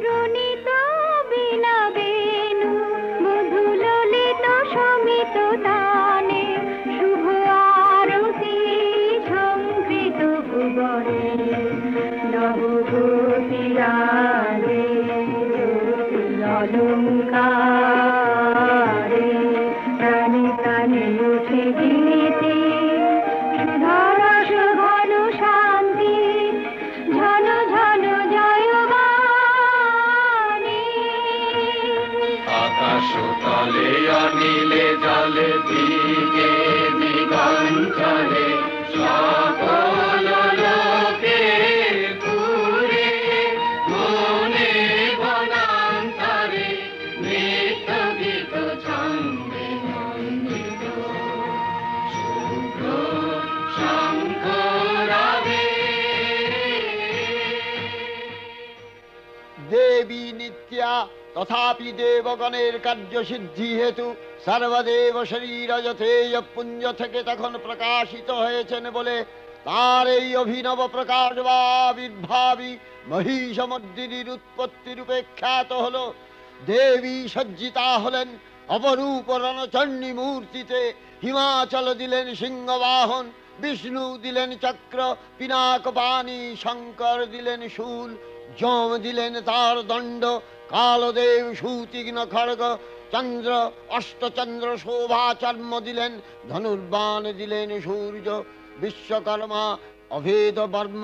রণিত বীণা বেণু মধু ললিত সমিত তানে শুভ আরতি সংকৃত ভুবনে নবগোপীরাগে অলঙ্কারে প্রাণে প্রাণে উঠে গীতি সুধারস ঘন শান্তি ঝন ঝন জয়বাণী। আকাশ তলে অনিলে জলে দিকে দিগঞ্চলে সকল লোকে পুরে মনে বনান্তরে নৃত্য গীত ছন্দে নন্দিত শুভ্র শঙ্খ রবে। দেবী নিত্যা তথাপি দেবগণের কার্যসিদ্ধি হেতু সর্বদেব শরীর যথেয় পুঞ্জ থেকে তখন প্রকাশিত হয়েছেন বলে তার এই অভিনব প্রকাশ বা আবির্ভাবী মহিষমর্দিনীর উৎপত্তি রূপে খ্যাত হল। দেবী সজ্জিতা হলেন অপরূপ রণচণ্ডী মূর্তিতে। হিমাচল দিলেন সিংহবাহন, বিষ্ণু দিলেন চক্র পিনাক পানি, শঙ্কর দিলেন শূল, যম দিলেন তার দণ্ড, কালদেব সুতীক্ষ্ণ খড়গ, চন্দ্র অষ্টচন্দ্র শোভা চর্ম দিলেন, ধনুর্বাণ দিলেন সূর্য, বিশ্বকর্মা অভেদ বর্ম,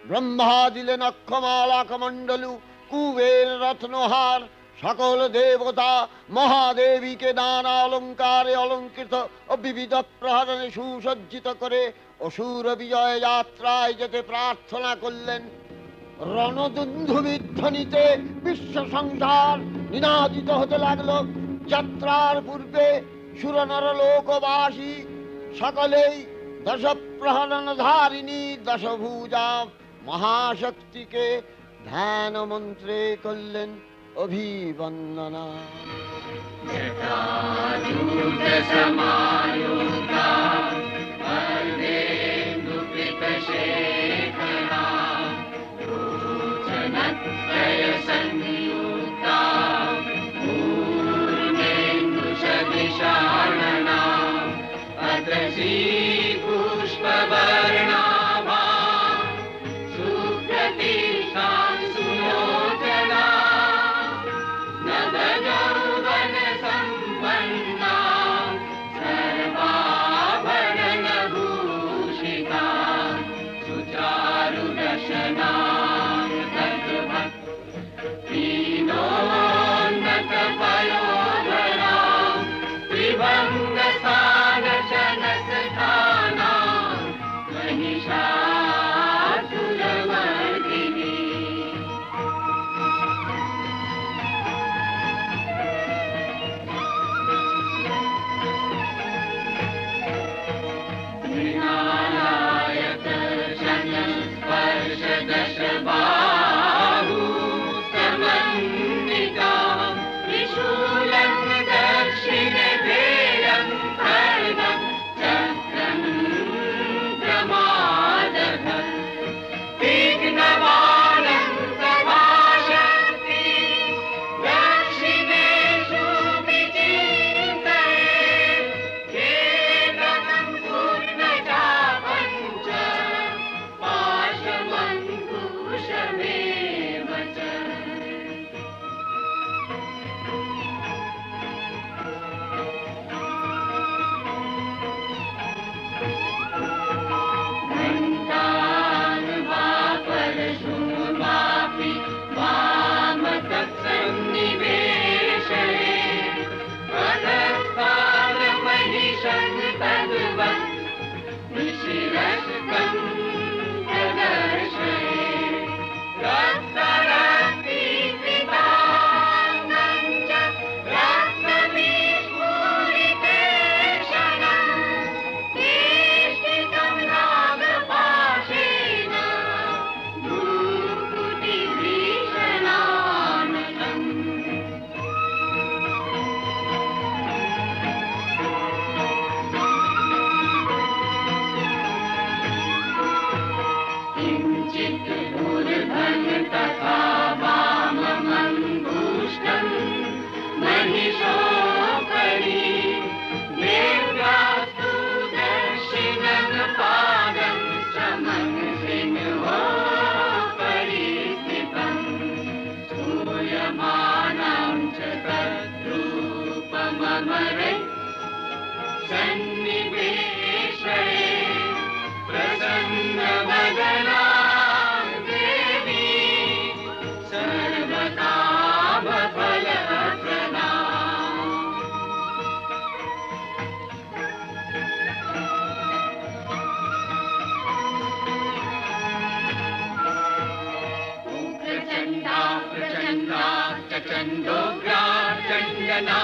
ব্রহ্মা দিলেন অক্ষমালা কমণ্ডলু, কুবের রত্নহার। সকল দেবতা মহাদেবীকে নানা অলঙ্কারে অলঙ্কৃত ও বিবিধ প্রহরণে সুসজ্জিত করে অসুর বিজয় যাত্রায় যেতে প্রার্থনা করলেন। রণদুন্ধুবির ধ্বনিতে বিশ্ব সংসার নিনাদিত হতে লাগলো। যাত্রার পূর্বে সুরনর লোকবাসী সকলেই দশ প্রহরণ ধারিণী দশভুজা মহাশক্তিকে ধ্যান মন্ত্রে করলেন অভিবন্দনা। समायुक्ता वर्धेन्दुकृतशेखरा भूषणत्रय संयुक्ता पूर्णेन्दुसदृशानना अत्रसी पुष्पवर्णाभा सुप्रतिष्ठां सुलोचना नवयौवन सम्पन्ना सर्वाभरणभूषिता सुचारुदशना दीनोन्नतपयोधरा त्रिभङ्गसानशनस्थाना महिषासुरमर्दिनी मृणालायत शनस्पर्शदशबाहु समन्विता त्रिशूलं दक्षिणधेयं खड्गं चक्रं प्रमादः तीक्ष्णबाणं सभाशक्ति दक्षिणेषु विचिन्तये केवलं पूर्णचापञ्च पाशमङ्कुशमेव च घण्टानुवापरशुवापि वामतत्सन्निवेशये अधस्तारमहिषं तद्वत् निशिरस्कं प्रदर्शये रक्तरक्तीकृताङ्गं च रक्तविस्फुरितेक्षणं वेष्टितं नागपाशेन भ्रूकुटिभीषणाननम् किञ्चित् ऊर्ध्वं तथा वाममङ्गुष्ठं महिषोपरि देव्यास्तु दक्षिणं पादं समंसिंहोपरि स्थितम् स्तूयमानं च तद्रूपममरे सन्निवेशये प्रसन्नवदना देवी सर्वकामफलप्रदा प्रचण्डा प्रचण्डा च चण्डोग्रा चण्डना